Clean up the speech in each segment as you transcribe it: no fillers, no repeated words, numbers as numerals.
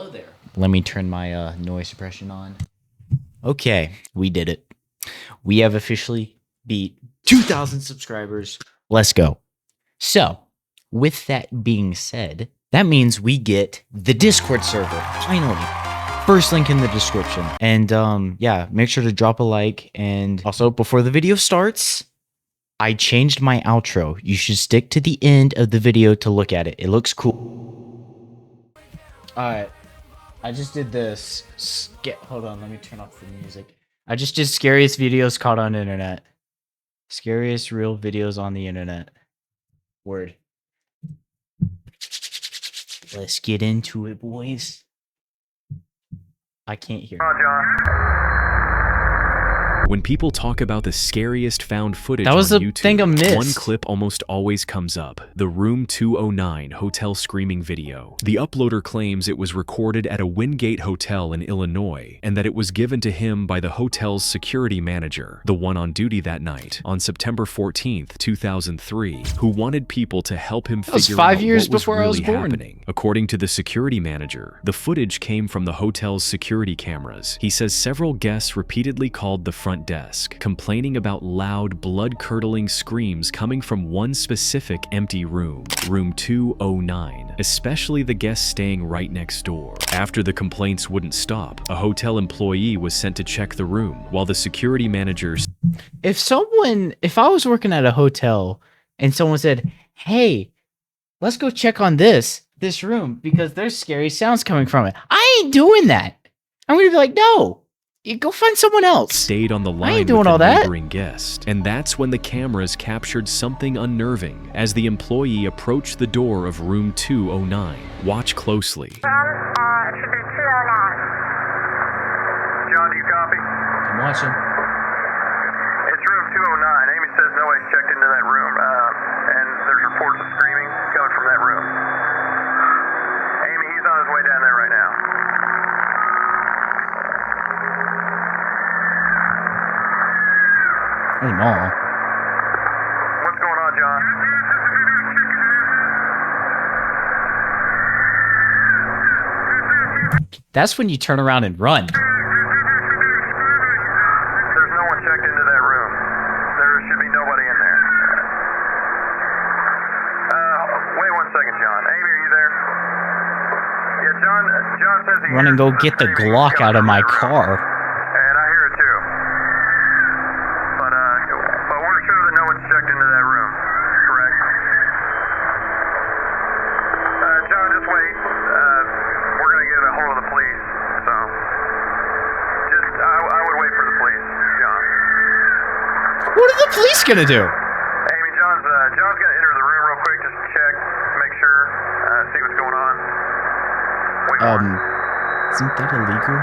Hello there. Let me turn my noise suppression on. Okay, we did it. We have officially beat 2,000 subscribers. Let's go. So, with that being said, that means we get the Discord server, finally. First link in the description. And yeah, make sure to drop a like. And also, before the video starts, I changed my outro. You should stick to the end of the video to look at it. It looks cool. Alright. I just did this. Hold on, let me turn off the music. I just did scariest videos caught on internet. Scariest real videos on the internet. Word. Let's get into it, boys. I can't hear you. When people talk about the scariest found footage that was on the YouTube, thing I missed. one clip almost always comes up, the Room 209 hotel screaming video. The uploader claims it was recorded at a Wingate hotel in Illinois, and that it was given to him by the hotel's security manager, the one on duty that night, on September 14th, 2003, who wanted people to help him figure out what was really happening. According to the security manager, the footage came from the hotel's security cameras. He says several guests repeatedly called the front desk, complaining about loud, blood-curdling screams coming from one specific empty room, Room 209, especially the guests staying right next door. After the complaints wouldn't stop, a hotel employee was sent to check the room, while the security managers... If I was working at a hotel and someone said, hey, let's go check on this room because there's scary sounds coming from it, I ain't doing that. I'm gonna be like, no. You go find someone else. Stayed on the line with the neighboring guest, and that's when the cameras captured something unnerving as the employee approached the door of Room 209. Watch closely. It should be 209. John, do you copy? I'm watching. It's Room 209. Amy says nobody's checked into that room, and there's reports of screaming coming from that room. Amy, he's on his way down there right now. Oh no. What's going on, John? That's when you turn around and run. There's no one checked into that room. There should be nobody in there. Wait 1 second, John. Amy, are you there? Yeah, John says he... Run and go get the Glock out of my car. And I hear it too. But we're sure that no one's checked into that room, correct? John, just wait. We're gonna get a hold of the police, so I would wait for the police, John. What are the police gonna do? Amy, John's gonna enter the room real quick just to check, make sure, see what's going on. Wait for it. Isn't that illegal?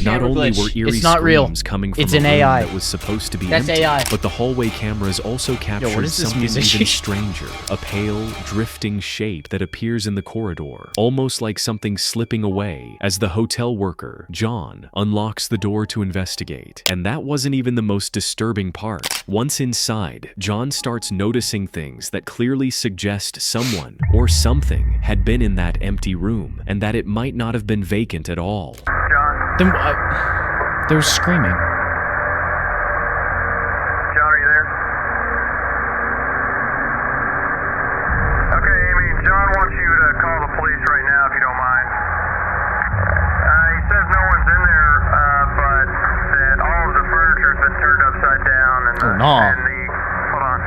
Not only were eerie screams coming from a room that was supposed to be empty, but the hallway cameras also captured something even stranger. A pale, drifting shape that appears in the corridor, almost like something slipping away as the hotel worker, John, unlocks the door to investigate. And that wasn't even the most disturbing part. Once inside, John starts noticing things that clearly suggest someone or something had been in that empty room, and that it might not have been vacant at all. Then they were screaming. John, are you there? Okay, Amy, John wants you to call the police right now if you don't mind. He says no one's in there, but that all of the furniture's been turned upside down and oh no. Hold on.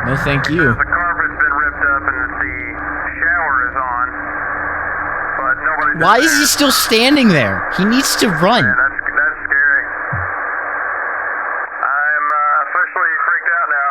No thank you. The carpet's been ripped up and the shower is on. But nobody's Why is he still standing there? He needs to run. Yeah, that's scary. I'm officially freaked out now.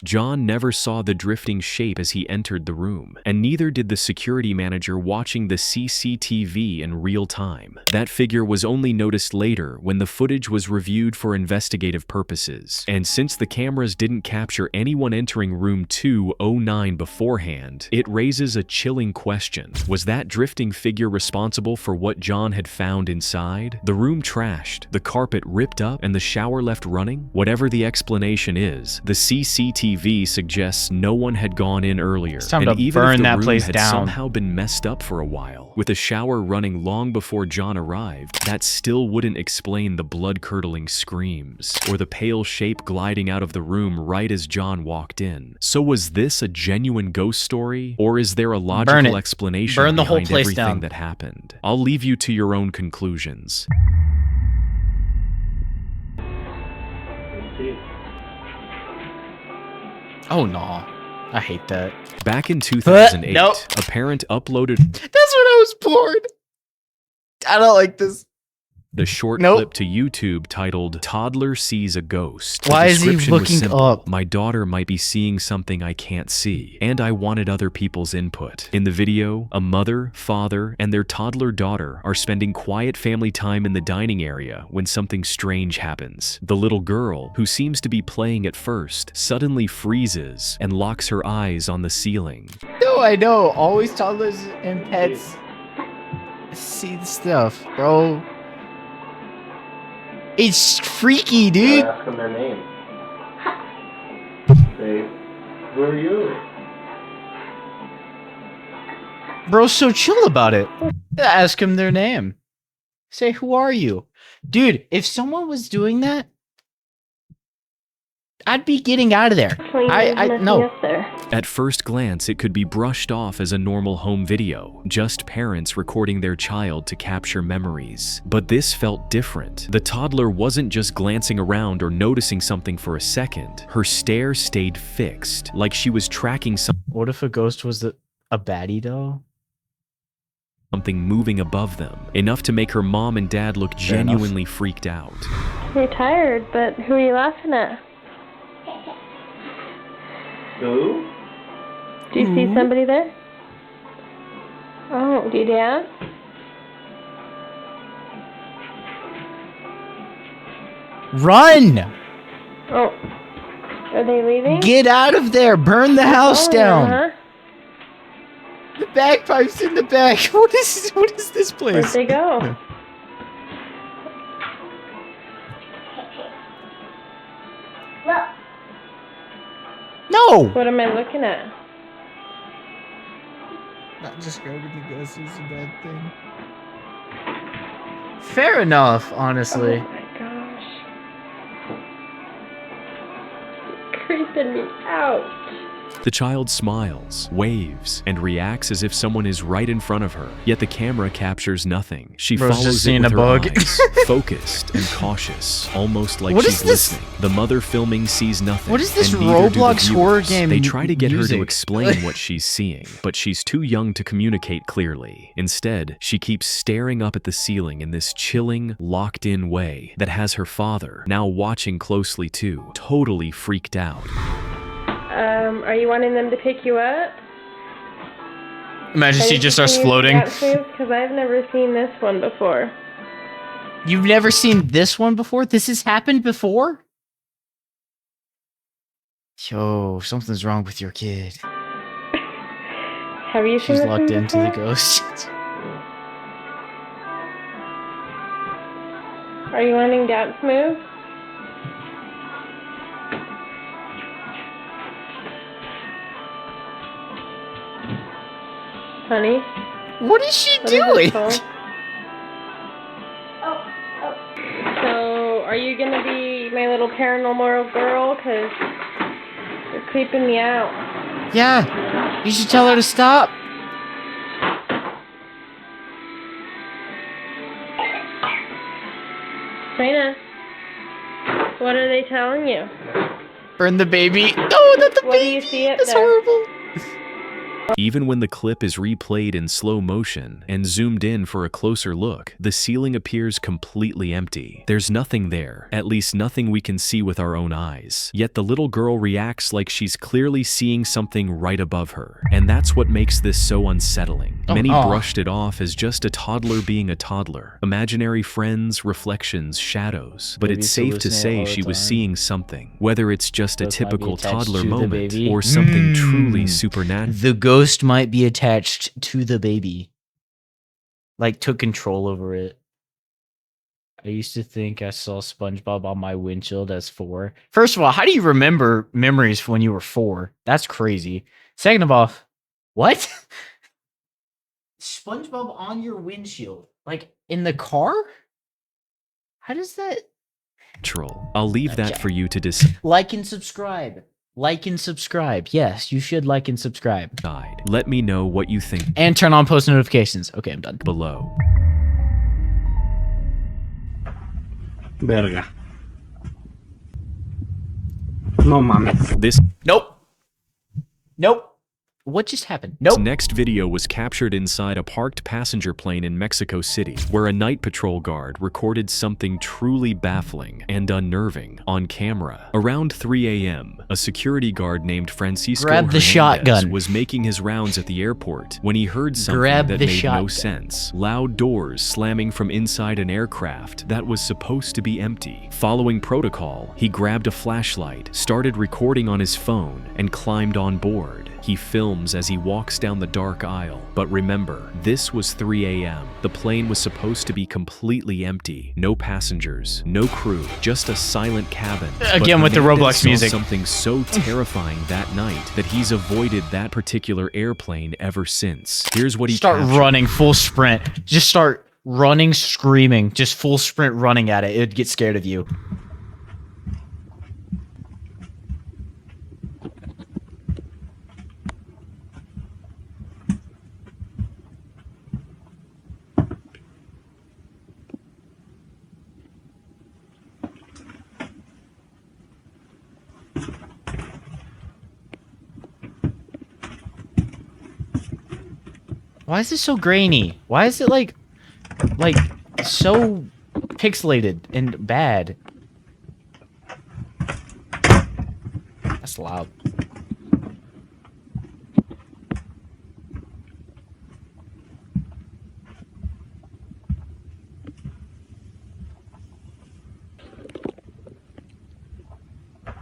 John never saw the drifting shape as he entered the room, and neither did the security manager watching the CCTV in real time. That figure was only noticed later when the footage was reviewed for investigative purposes. And since the cameras didn't capture anyone entering room 209 beforehand, it raises a chilling question. Was that drifting figure responsible for what John had found inside? The room trashed, the carpet ripped up, and the shower left running? Whatever the explanation is, the CCTV suggests no one had gone in earlier. It's time and to even burn if the that room place had down. somehow been messed up for a while, with the shower running long before John arrived, that still wouldn't explain the blood-curdling screams, or the pale shape gliding out of the room right as John walked in. So was this a genuine ghost story, or is there a logical explanation Burn the whole behind place everything down. that happened? I'll leave you to your own conclusions. Oh no, I hate that. Back in 2008, Nope. a parent uploaded That's when I was bored. I don't like this. the short Nope. clip to YouTube titled "Toddler Sees a Ghost." The Why is he description was looking simple. up? My daughter might be seeing something I can't see, and I wanted other people's input. In the video, a mother, father, and their toddler daughter are spending quiet family time in the dining area when something strange happens. The little girl, who seems to be playing at first, suddenly freezes and locks her eyes on the ceiling. No, I know. Always toddlers and pets see the stuff, bro. It's freaky, dude. Ask them their name. Say, who are you? Bro's so chill about it. Ask him their name. Say, who are you? Dude, if someone was doing that, I'd be getting out of there. No. At first glance, it could be brushed off as a normal home video, just parents recording their child to capture memories. But this felt different. The toddler wasn't just glancing around or noticing something for a second. Her stare stayed fixed, like she was tracking What if a ghost was a baddie, though? something moving above them, enough to make her mom and dad look Fair enough. genuinely freaked out. You're tired, but who are you laughing at? Who? Do you see somebody there? Oh, do you dance? Run! Oh, are they leaving? Get out of there! Burn the house Oh, down! yeah, huh? The bagpipes in the back. What is this Where'd place? they go? No! What am I looking at? Not describing the ghost is a bad thing. Fair enough, honestly. Oh my gosh. You're creeping me out. The child smiles, waves, and reacts as if someone is right in front of her, yet the camera captures nothing. She Bro's just follows it seeing with a her bug. eyes, focused and cautious, almost like What she's is this? listening. The mother filming sees nothing. What is this and neither do the Roblox horror viewers. game They try to get her music? to explain what she's seeing, but she's too young to communicate clearly. Instead, she keeps staring up at the ceiling in this chilling, locked-in way that has her father, now watching closely too, totally freaked out. Are you wanting them to pick you up? Imagine she just starts floating. Because I've never seen this one before. You've never seen this one before? This has happened before? Yo, something's wrong with your kid. Have you seen She's this locked one into the before? ghost. Are you wanting dance move? Honey? What is she What is doing? this called? So, are you gonna be my little paranormal girl? Cause you're creeping me out. Yeah, you should tell her to stop. Trina, what are they telling you? Burn the baby. No, not the What do baby. you see up That's there? horrible. Even when the clip is replayed in slow motion and zoomed in for a closer look, the ceiling appears completely empty. There's nothing there, at least nothing we can see with our own eyes. Yet the little girl reacts like she's clearly seeing something right above her. And that's what makes this so unsettling. Many brushed it off as just a toddler being a toddler. Imaginary friends, reflections, shadows. But it's safe to say she was seeing something. Whether it's just a typical toddler moment or something truly supernatural. The ghost might be attached to the baby. Like, took control over it. I used to think I saw SpongeBob on my windshield as 4. First of all, how do you remember memories from when you were 4? That's crazy. Second of all, what? SpongeBob on your windshield? Like, in the car? How does that... I'll leave that for you to decide. Like and subscribe. Like and subscribe. Yes, you should like and subscribe. Let me know what you think. And turn on post notifications. Okay, I'm done. Below. Verga. No mames. This Nope. Nope. What just happened? Nope. next video was captured inside a parked passenger plane in Mexico City, where a night patrol guard recorded something truly baffling and unnerving on camera. Around 3 a.m., a security guard named Francisco Grab the Hernandez shotgun. was making his rounds at the airport when he heard something Grab that the made no shotgun. sense. Loud doors slamming from inside an aircraft that was supposed to be empty. Following protocol, he grabbed a flashlight, started recording on his phone, and climbed on board. He films as he walks down the dark aisle. But remember, this was 3 a.m. The plane was supposed to be completely empty. No passengers, no crew, just a silent cabin. Again with the Roblox music. Something so terrifying that night that he's avoided that particular airplane ever since. Here's what he Start captured. running full sprint. Just start running, screaming. Just full sprint running at it. It'd get scared of you. Why is it so grainy? Why is it like so pixelated and bad? That's loud.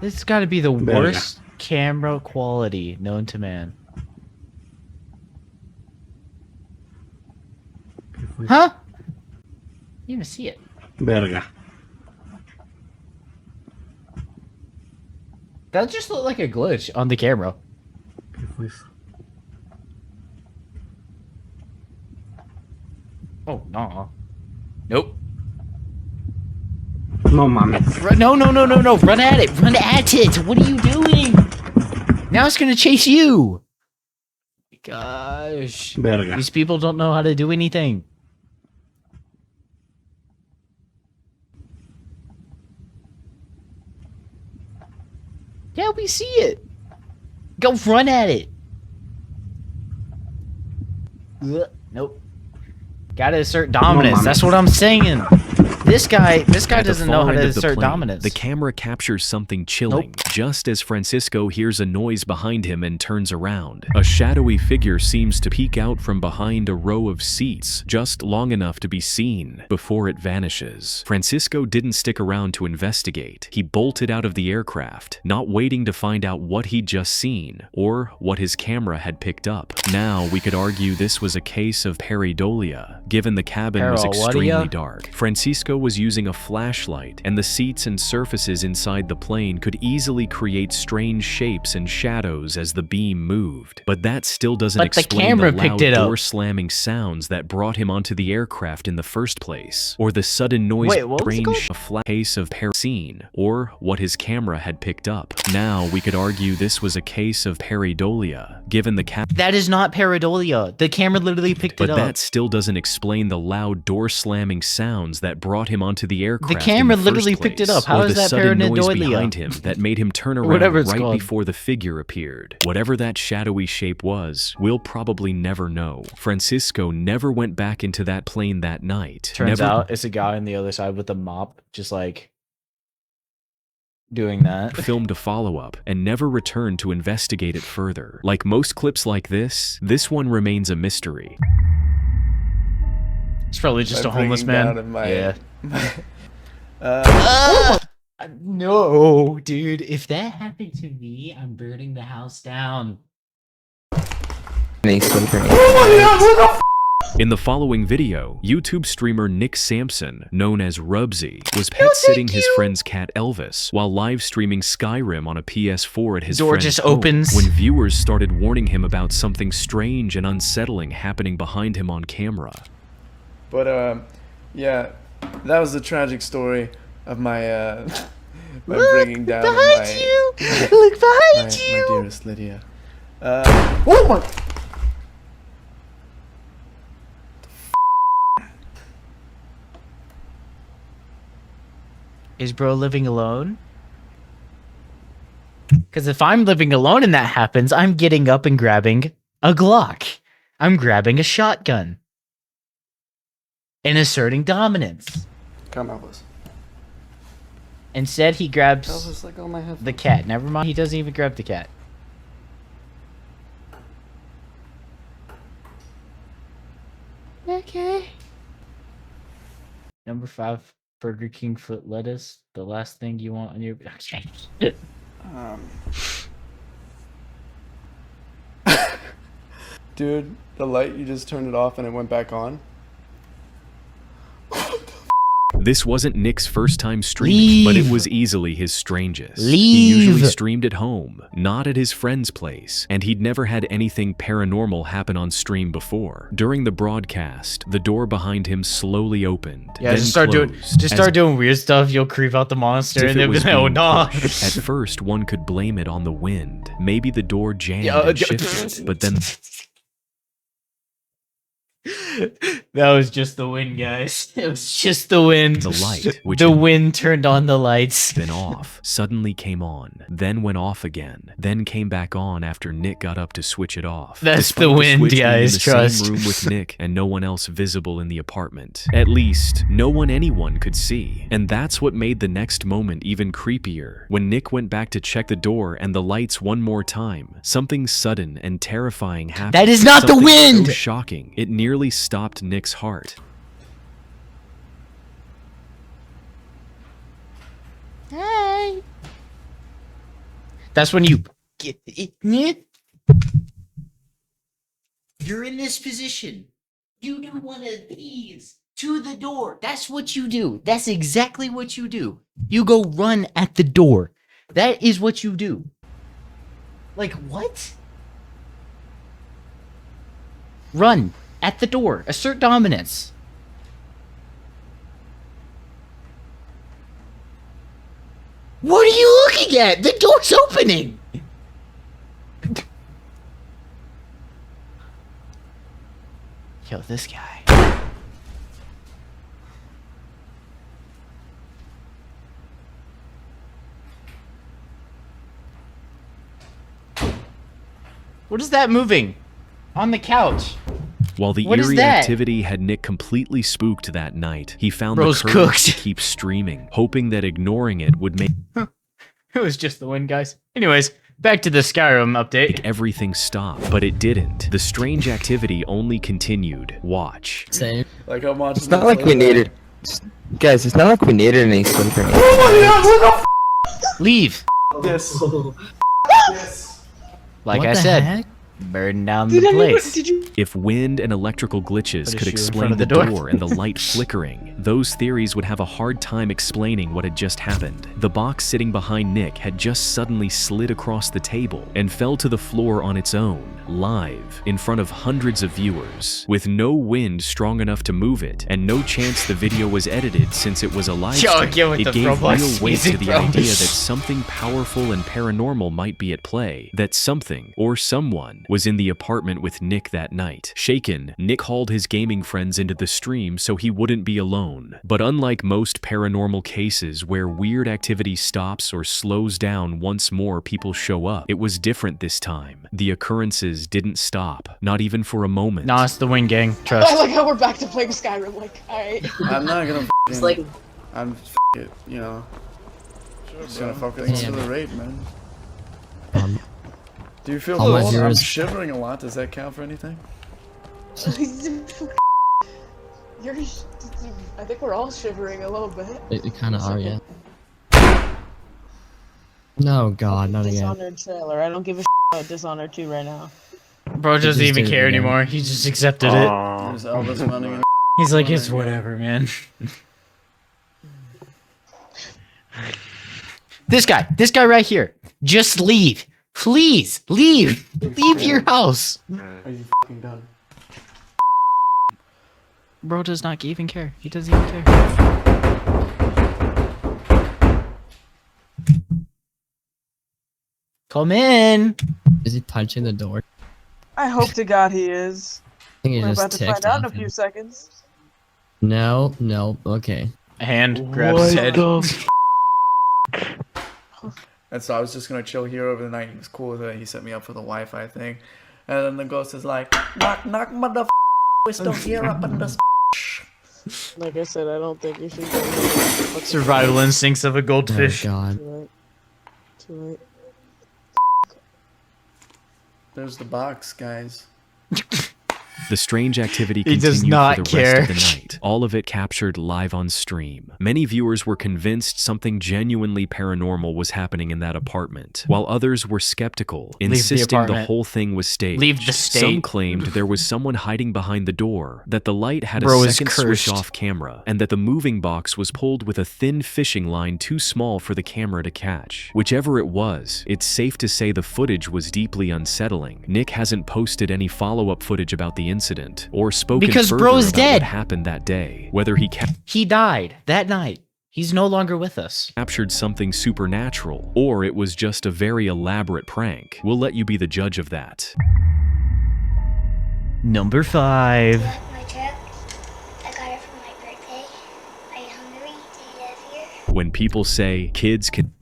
This has got to be the worst camera quality known to man. Huh? You didn't even see it. Verga. That just looked like a glitch on the camera. Oh, no. Nope. No mames. No. Run at it. Run at it. What are you doing? Now it's going to chase you. Gosh. Verga. These people don't know how to do anything. Yeah, we see it. Go run at it. Ugh, nope. Gotta assert dominance. That's what I'm saying. This guy At the doesn't know far how end to of the assert plane, dominance. The camera captures something chilling, Nope. just as Francisco hears a noise behind him and turns around. A shadowy figure seems to peek out from behind a row of seats, just long enough to be seen, before it vanishes. Francisco didn't stick around to investigate. He bolted out of the aircraft, not waiting to find out what he'd just seen, or what his camera had picked up. Now, we could argue this was a case of pareidolia, given the cabin was extremely dark. Francisco was using a flashlight, and the seats and surfaces inside the plane could easily create strange shapes and shadows as the beam moved. But that still doesn't But the explain camera the picked loud it up. door slamming sounds that brought him onto the aircraft in the first place, or the sudden noise Wait, what was it called? a case of scene, or what his camera had picked up. Now, we could argue this was a case of pareidolia, given the That is not pareidolia. The camera literally picked but it up. that still doesn't explain explain the loud door slamming sounds that brought him onto the aircraft. The camera in the literally first picked it place, up. How or is the that sudden noise pareidolia? behind him that made him turn around Whatever it's right called. before the figure appeared. Whatever that shadowy shape was, we'll probably never know. Francisco never went back into that plane that night. Turns never out it's a guy on the other side with a mop, just like doing that. filmed a follow-up and never returned to investigate it further. Like most clips like this one remains a mystery. It's probably just By a homeless bringing man. down my- Yeah. No, dude. If that happened to me, I'm burning the house down. In the following video, YouTube streamer Nick Sampson, known as Rubsy, was pet-sitting his friend's cat Elvis while live streaming Skyrim on a PS4 at his Door friend's just home, opens. when viewers started warning him about something strange and unsettling happening behind him on camera. But yeah, that was the tragic story of my my bringing down of my Look behind my dearest Lydia. Oh my! Is bro living alone? Because if I'm living alone and that happens, I'm getting up and grabbing a Glock. I'm grabbing a shotgun. And asserting dominance. Come, Elvis. Instead, he grabs Elvis, like all my head. the cat. Never mind, he doesn't even grab the cat. Okay. Number 5, Burger King foot lettuce. The last thing you want on your... Okay. Dude, the light, you just turned it off and it went back on. This wasn't Nick's first time streaming, but it Leave. was easily his strangest. He usually Leave. streamed at home, not at his friend's place, and he'd never had anything paranormal happen on stream before. During the broadcast, the door behind him slowly opened, Yeah, then just start closed, doing weird stuff. You'll creep out the monster, as if and it they'll be was like, "Oh being no!" pushed. At first, one could blame it on the wind. Maybe the door jammed Yeah, and shifted, but then That was just the wind, guys. It was just the wind. the light, which The had wind turned on the lights. been off, suddenly came on, then went off again, then came back on after Nick got up to switch it off. That's Despite the wind, switch being guys, in the trust. same room with Nick and no one else visible in the apartment. At least, no one anyone could see. And that's what made the next moment even creepier. When Nick went back to check the door and the lights one more time, something sudden and terrifying happened. That is not the Something wind! So shocking, it nearly stopped Nick's heart. Hey. That's when you get it. You're in this position. You do one of these to the door. That's what you do. That's exactly what you do. You go run at the door. That is what you do. Like, what? Run at the door. Assert dominance. What are you looking at? The door's opening. Yo, this guy. What is that moving? On the couch. While the What is eerie that? activity had Nick completely spooked that night, he found Bro's the courage cooked. to keep streaming, hoping that ignoring it would make It was just the wind, guys. Anyways, back to the Skyrim update. everything stop, but it didn't. The strange activity only continued. Watch. Same. Like I'm watching. It's not like we needed, guys. It's not like we needed any sleep or anything. Leave. this. Like What I the said, heck? burn down the place. If wind and electrical glitches Put a could shoe in front explain of the the door. door and the light flickering, those theories would have a hard time explaining what had just happened. The box sitting behind Nick had just suddenly slid across the table and fell to the floor on its own, live, in front of hundreds of viewers, with no wind strong enough to move it, and no chance the video was edited since it was a live Yo, stream. get with It the gave Roblox real weight to music, the bro. idea that something powerful and paranormal might be at play, that something or someone was in the apartment with Nick that night. Shaken, Nick hauled his gaming friends into the stream so he wouldn't be alone. But unlike most paranormal cases where weird activity stops or slows down once more people show up, it was different this time. The occurrences didn't stop, not even for a moment. Nah, it's the Wing Gang. I Trust. like how we're back to playing Skyrim. Like, alright. I'm not gonna. It's like, I'm it, you know. Just gonna focus on the raid, man. Do you feel all my cold? I'm viewers- shivering a lot. Does that count for anything? You're. I think we're all shivering a little bit. we kind of are, yeah. No, God, not again. Dishonored trailer. I don't give a about Dishonored 2 right now. Bro doesn't just even did it care again. anymore. He just accepted it. There's Elvis running. He's like, it's whatever, man. This guy right here. Just leave. Please, leave. Leave your house. Are you fucking done? Bro does not even care. He doesn't even care. Come in. Is he punching the door? I hope to God he is. I think he We're just about to ticked find out in a off few him. seconds. No, okay. A hand grabs his head. And so I was just gonna chill here over the night. He was cool with it. He set me up for the Wi-Fi thing. And then the ghost is like, knock, knock, motherfucker, we're still here up in this. Like I said, I don't think you should go. Survival instincts of a Oh, goldfish. God. Too late. Too late. There's the box, guys. The strange activity He does continued not for the care. rest of the night. All of it captured live on stream. Many viewers were convinced something genuinely paranormal was happening in that apartment, while others were skeptical, insisting the apartment. whole thing was staged. Leave the state. Some claimed there was someone hiding behind the door, that the light had Bro a is second cursed. switch-off camera, and that the moving box was pulled with a thin fishing line too small for the camera to catch. Whichever it was, it's safe to say the footage was deeply unsettling. Nick hasn't posted any follow-up footage about the incident, or spoken Because further bro's about dead. what happened that day, whether he He died that night. He's no longer with us. captured something supernatural, or it was just a very elaborate prank. We'll let you be the judge of that. Number 5. You like my truck? I got it for my birthday. Are you hungry? Do you live here? When people say kids can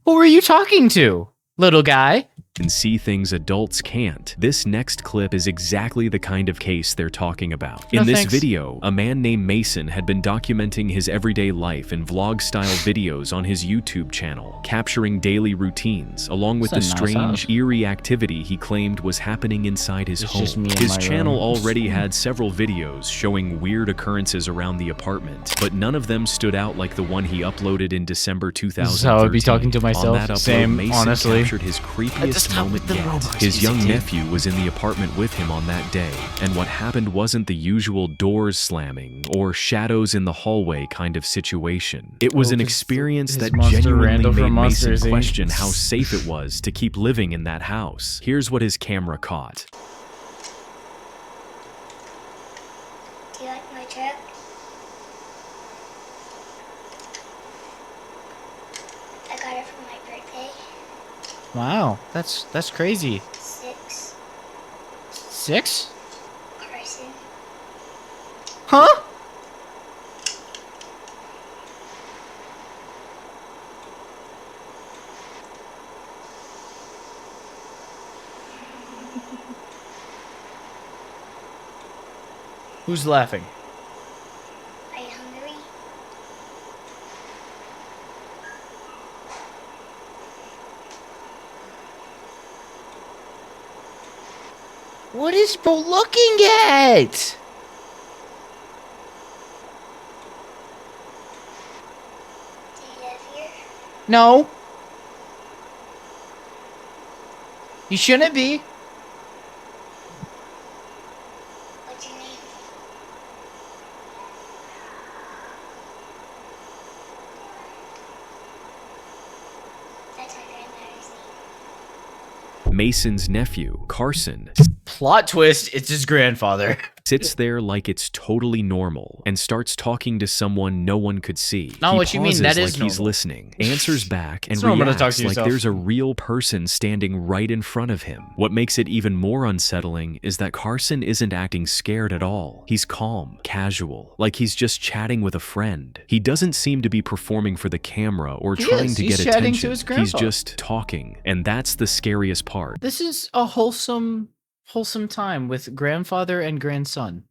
Who are you talking to, little guy? see things adults can't, this next clip is exactly the kind of case they're talking about. No In this thanks. video, a man named Mason had been documenting his everyday life in vlog-style videos on his YouTube channel, capturing daily routines, along with the That's a nice strange, house. eerie activity he claimed was happening inside his It's home. just me in His my channel room. already had several videos showing weird occurrences around the apartment, but none of them stood out like the one he uploaded in December 2013. This is how I'd be talking to On myself. that upload, Same, Mason honestly. captured his creepiest stop moment with the yet. Roblox His young music, dude. nephew was in the apartment with him on that day, and what happened wasn't the usual doors slamming or shadows in the hallway kind of situation. It was Oh, an 'cause experience his that monster genuinely Randall made from Mason Monsters, Inc. question how safe it was to keep living in that house. Here's what his camera caught. Do you like my truck? I got it for my birthday. Wow, that's crazy. 6. 6? Carson. Huh? Who's laughing? Are you hungry? What is bro looking at? Do you live here? No. You shouldn't be. What's your name? That's my grandmother's name. Mason's nephew, Carson, Plot twist, it's his grandfather. sits there like it's totally normal, and starts talking to someone no one could see. Not He what you mean, pauses that is like he's normal. listening, answers back, and It's normal to talk reacts to like yourself. there's a real person standing right in front of him. What makes it even more unsettling is that Carson isn't acting scared at all. He's calm, casual, like he's just chatting with a friend. He doesn't seem to be performing for the camera or trying to He's get chatting attention. to his He's grandpa. just talking, and that's the scariest part. This is a wholesome time with grandfather and grandson.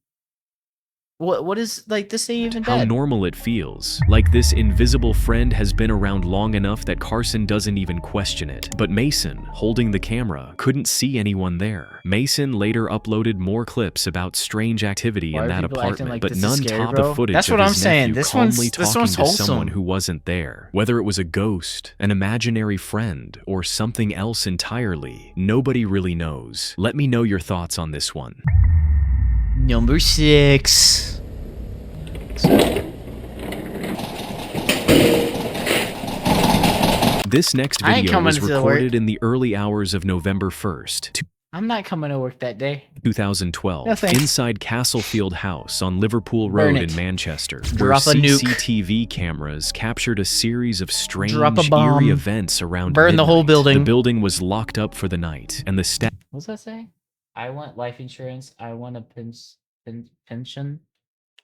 What is like this ain't even How dead. normal it feels. Like this invisible friend has been around long enough that Carson doesn't even question it. But Mason, holding the camera, couldn't see anyone there. Mason later uploaded more clips about strange activity Why in are that people acting apartment, like but this is none scary, top bro? the footage That's of what his I'm saying. nephew This calmly one's talking to wholesome. someone who wasn't there. Whether it was a ghost, an imaginary friend, or something else entirely, nobody really knows. Let me know your thoughts on this one. Number 6. This next I ain't video coming was to work. recorded in the early hours of November 1st, I'm not coming to work that day. 2012, No thanks. inside Castlefield House on Liverpool Burn Road it. in Manchester, where Drop a nuke. CCTV cameras captured a series of strange, Drop a bomb. eerie events around Burn the whole midnight. building. The building was locked up for the night, and the staff What's that say? I want life insurance. I want a pension.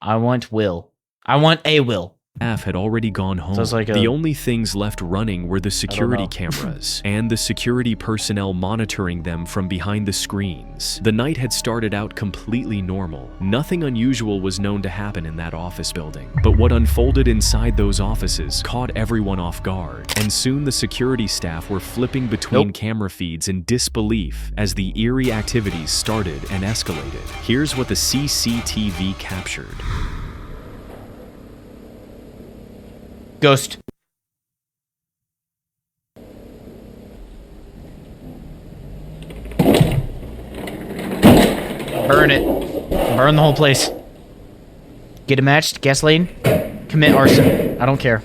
I want will. I want a will. had already gone home. it's like The a- only things left running were the security know. cameras and the security personnel monitoring them from behind the screens. The night had started out completely normal. Nothing unusual was known to happen in that office building. But what unfolded inside those offices caught everyone off guard, and soon the security staff were flipping between camera feeds in disbelief as the eerie activities started and escalated. Here's what the CCTV captured. Ghost. Burn it. Burn the whole place. Get it matched. Gasoline. Commit arson. I don't care.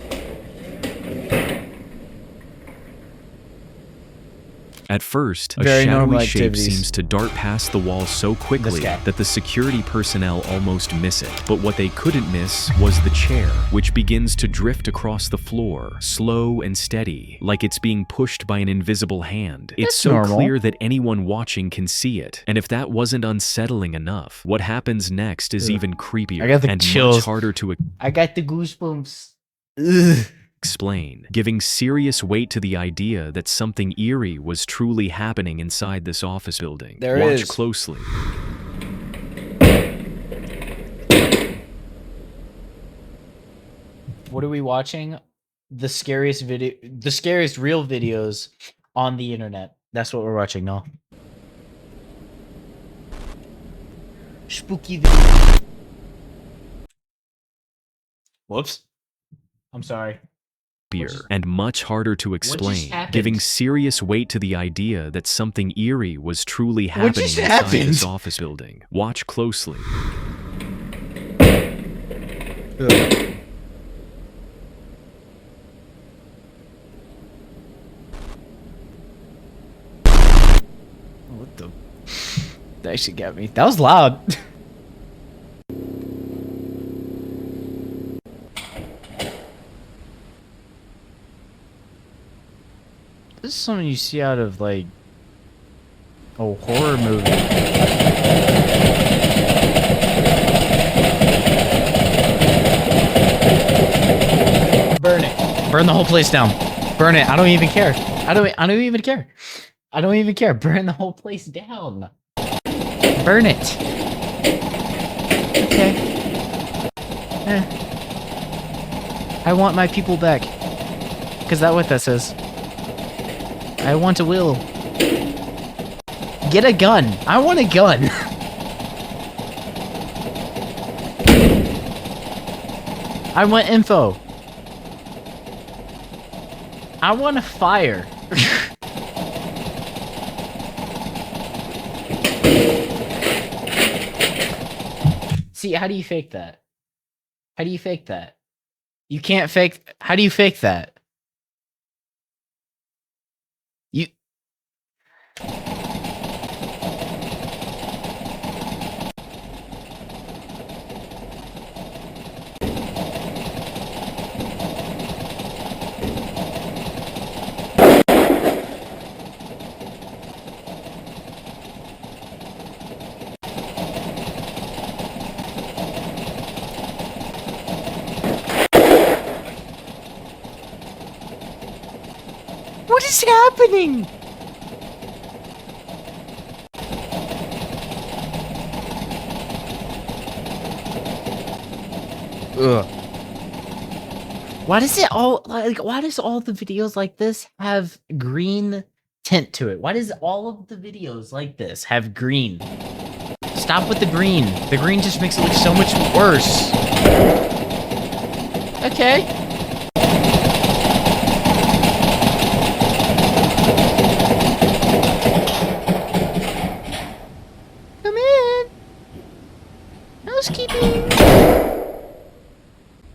At first, a Very normal shadowy shape activities. seems to dart past the wall so quickly guy. that the security personnel almost miss it. But what they couldn't miss was the chair, which begins to drift across the floor, slow and steady, like it's being pushed by an invisible hand. It's That's so normal. clear that anyone watching can see it. And if that wasn't unsettling enough, what happens next is even creepier I got the and chills. much harder to I got the goosebumps. Ugh. explain, giving serious weight to the idea that something eerie was truly happening inside this office building. There Watch is. closely. What are we watching? The scariest real videos on the internet. That's what we're watching now. Spooky video. Whoops. I'm sorry. And much harder to explain, happened? giving serious weight to the idea that something eerie was truly happening just inside this happened? office building. Watch closely. What the? That actually got me. That was loud. This is something you see out of like a horror movie. Burn it. Burn the whole place down. Burn it. I don't even care. I don't even care. I don't even care. Burn the whole place down. Burn it. Okay. I want my people back. Cause that's what that says. I want a will. Get a gun. I want a gun. I want info. I want a fire. See, how do you fake that? How do you fake that? You can't fake. How do you fake that? You. is happening? Ugh. Why does it all why does all the videos like this have green tint to it? Why does all of the videos like this have green? Stop with the green. The green just makes it look so much worse. Okay. Come in. Housekeeping.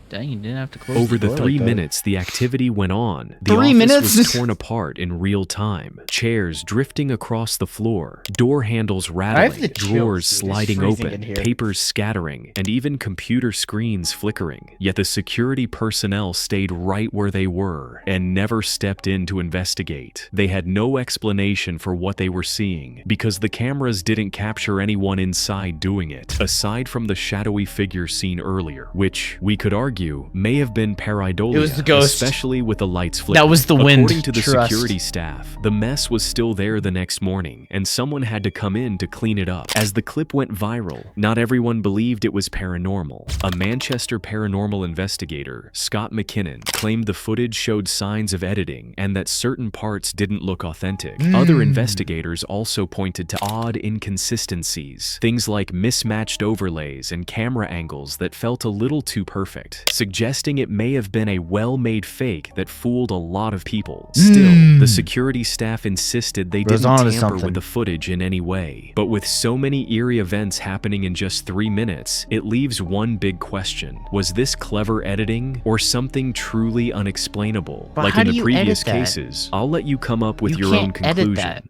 Dang, you didn't have to close Over the the door 3 like that. minutes the activity went on, the 3 office minutes? was torn apart in real time. Chairs drifting across the floor, door handles rattling, the chills, drawers dude. It's sliding freezing open, in here. papers scattering, and even computer screens flickering. Yet the security personnel stayed right where they were and never stepped in to investigate. They had no explanation for what they were seeing because the cameras didn't capture anyone inside doing it, aside from the shadowy figure seen earlier, which we could argue may have been pareidolia, It was the ghost. especially with the lights flickering. That was the wind. According to the Trust. security staff, the mess was still there the next morning, and someone had to come in to clean it up. As the clip went viral, not everyone believed it was paranormal. A Manchester paranormal investigator, Scott McKinnon, claimed the footage showed signs of editing and that certain parts didn't look authentic. Other investigators also pointed to odd inconsistencies, things like mismatched overlays and camera angles that felt a little too perfect, suggesting it may have been a well-made fake that fooled a lot of people. Still, the security staff insisted they Goes didn't on to tamper something. with the footage in any way. But with so many eerie events happening in just 3 minutes, it leaves one big question. Was this clever editing or something truly unexplainable? But Like how in do the you previous edit that? cases, I'll let you come up with You your own can't edit conclusion. that.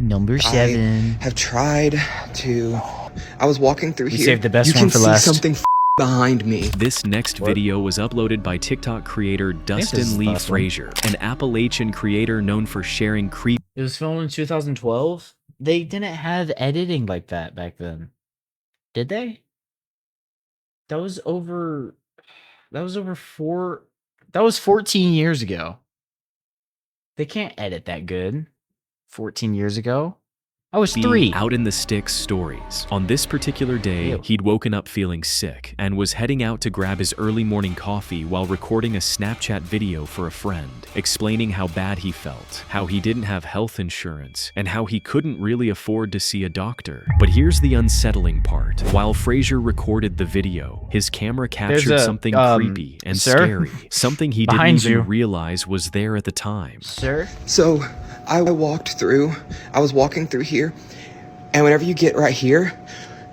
Number 7. have tried to. I was walking through We here. saved the best you one can for see last. something behind me. This next video was uploaded by TikTok creator this is Dustin the Lee last one. Frazier, an Appalachian creator known for sharing creepy It was filmed in 2012. They didn't have editing like that back then. Did they? That was over 14 years ago. They can't edit that good. 14 years ago. I was 3. out in the sticks stories. On this particular day, Ew. he'd woken up feeling sick and was heading out to grab his early morning coffee while recording a Snapchat video for a friend, explaining how bad he felt, how he didn't have health insurance, and how he couldn't really afford to see a doctor. But here's the unsettling part. While Frazier recorded the video, his camera captured something creepy and sir? scary, something he didn't Behind even you. realize was there at the time. Sir? So I walked through. I was walking through here, and whenever you get right here,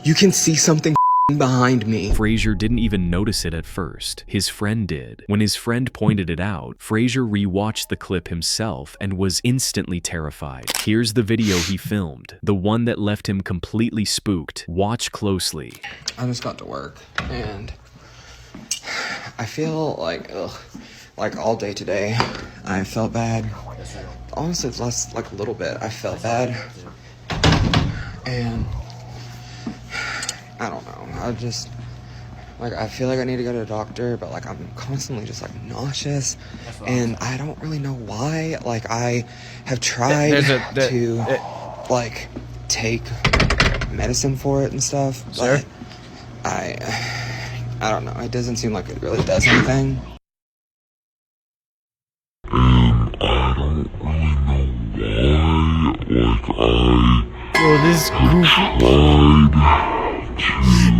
you can see something behind me. Frazier didn't even notice it at first. His friend did. When his friend pointed it out, Frazier rewatched the clip himself and was instantly terrified. Here's the video he filmed, the one that left him completely spooked. Watch closely. I just got to work, and I feel like, like all day today, I felt bad. Honestly, it's less like a little bit. I felt bad, and I don't know. I just like I feel like I need to go to a doctor, but like I'm constantly just like nauseous, and I don't really know why. Like I have tried to like take medicine for it and stuff, but I don't know. It doesn't seem like it really does anything. This goofy.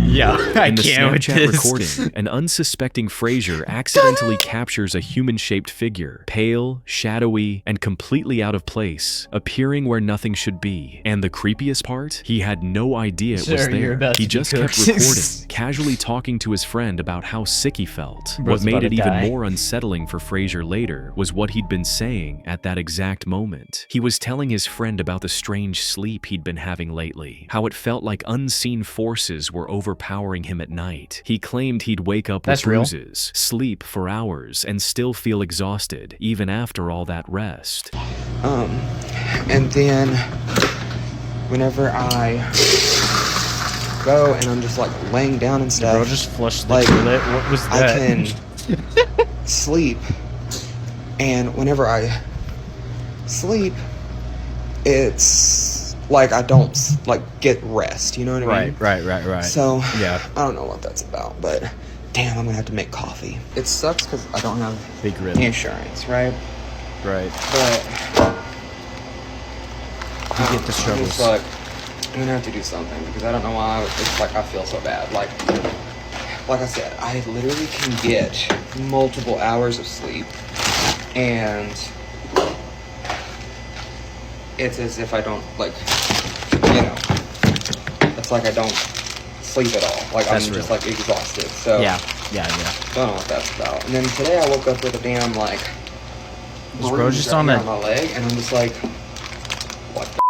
Yeah, I In the can't with Snapchat this. recording, an unsuspecting Frazier accidentally captures a human-shaped figure, pale, shadowy, and completely out of place, appearing where nothing should be. And the creepiest part? He had no idea it was Sir, you're there. about He to be just kept cooked. recording, casually talking to his friend about how sick he felt. Bro's What made about it to even die. more unsettling for Frazier later was what he'd been saying at that exact moment. He was telling his friend about the strange sleep he'd been having lately, how it felt like unseen forces were overpowering him at night. He claimed he'd wake up That's with real. bruises, sleep for hours, and still feel exhausted, even after all that rest. And then whenever I go and I'm just like laying down and stuff, Bro, just flushed the like, toilet. What was I that? can sleep And whenever I sleep, it's like I don't like get rest, you know what I mean? Right. So, Yeah. I don't know what that's about, but damn, I'm gonna have to make coffee. It sucks because I don't have Big rip. insurance, right? Right. But You get the I'm struggles. just like, I'm gonna have to do something because I don't know why it's like I feel so bad. Like I said, I literally can get multiple hours of sleep, and it's as if I don't, like, you know, it's like I don't sleep at all. Like, That's I'm real. just, like, exhausted. So, Yeah. don't know what that's about. And then today I woke up with a damn, like, Is bro bruise just right on here a- on my leg, and I'm just like, what the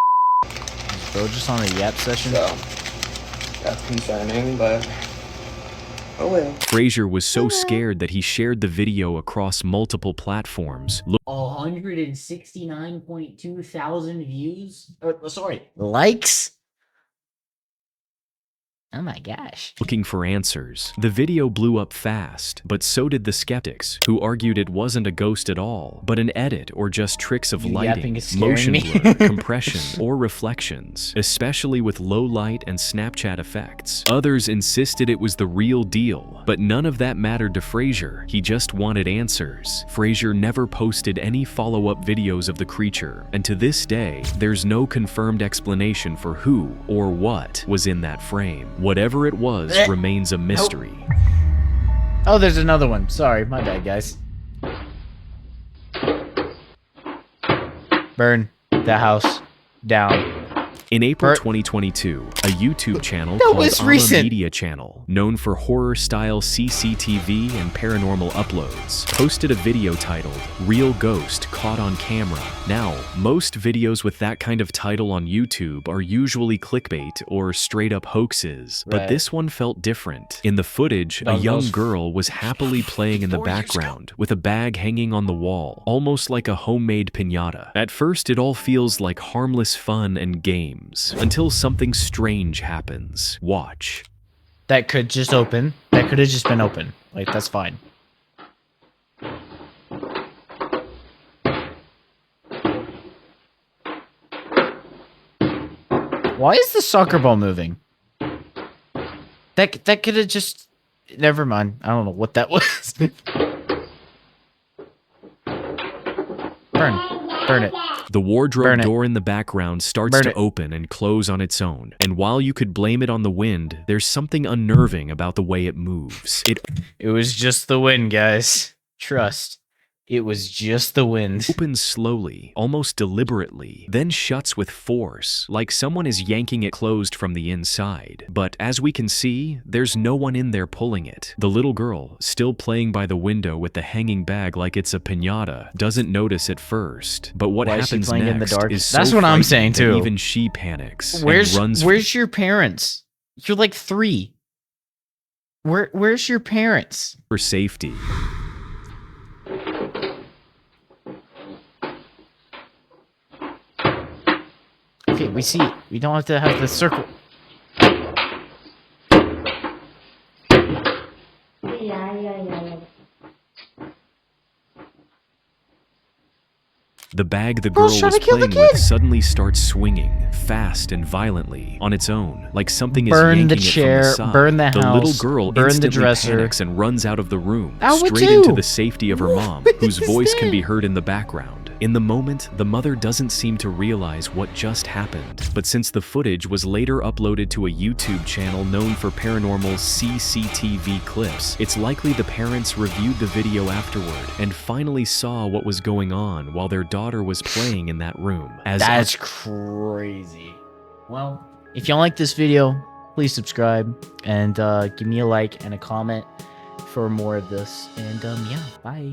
Bro, just on a yap session. So, that's concerning, but oh well. Frazier was so scared that he shared the video across multiple platforms, 169.2 thousand views. Sorry, likes. Oh my gosh. looking for answers. The video blew up fast, but so did the skeptics, who argued it wasn't a ghost at all, but an edit or just tricks of You lighting, yapping is scaring motion me. blur, compression, or reflections, especially with low light and Snapchat effects. Others insisted it was the real deal, but none of that mattered to Frazier. He just wanted answers. Frazier never posted any follow-up videos of the creature, and to this day, there's no confirmed explanation for who or what was in that frame. Whatever it was remains a mystery. Oh, there's another one. Sorry, my bad, guys. Burn the house down. In April Bert. 2022, a YouTube channel That called was Ama recent. Media Channel, known for horror-style CCTV and paranormal uploads, posted a video titled, "Real Ghost Caught on Camera." Now, most videos with that kind of title on YouTube are usually clickbait or straight-up hoaxes, but Right. this one felt different. In the footage, a That young was girl was happily playing in the 4 years ago. background, with a bag hanging on the wall, almost like a homemade piñata. At first, it all feels like harmless fun and games, until something strange happens. Watch. That could just open. That could have just been open. Like, that's fine. Why is the soccer ball moving? That could have just... Never mind. I don't know what that was. Burn it. The wardrobe Burn it. door in the background starts Burn to it. open and close on its own. And while you could blame it on the wind, there's something unnerving about the way it moves. It It was just the wind, guys. Trust. It was just the wind. opens slowly, almost deliberately, then shuts with force, like someone is yanking it closed from the inside. But as we can see, there's no one in there pulling it. The little girl, still playing by the window with the hanging bag like it's a piñata, doesn't notice at first. But what Why is she happens playing in the next dark? is so That's what I'm frightening saying, that too. even she panics and Where's runs your parents? You're like 3. Where's your parents? for safety. Okay, we see it. We don't have to have the circle. The bag the Girl's girl trying was to kill the playing with kid. suddenly starts swinging, fast and violently, on its own, like something Burn is the yanking chair, it from the side. burn the little house, girl burn the instantly dresser. panics and runs out of the room, I would straight too. into the safety of her mom, whose is voice can be this? heard in the background. In the moment, the mother doesn't seem to realize what just happened, but since the footage was later uploaded to a YouTube channel known for paranormal CCTV clips, it's likely the parents reviewed the video afterward and finally saw what was going on while their daughter was playing in that room. That's crazy. Well, if y'all like this video, please subscribe and give me a like and a comment for more of this. And yeah, bye.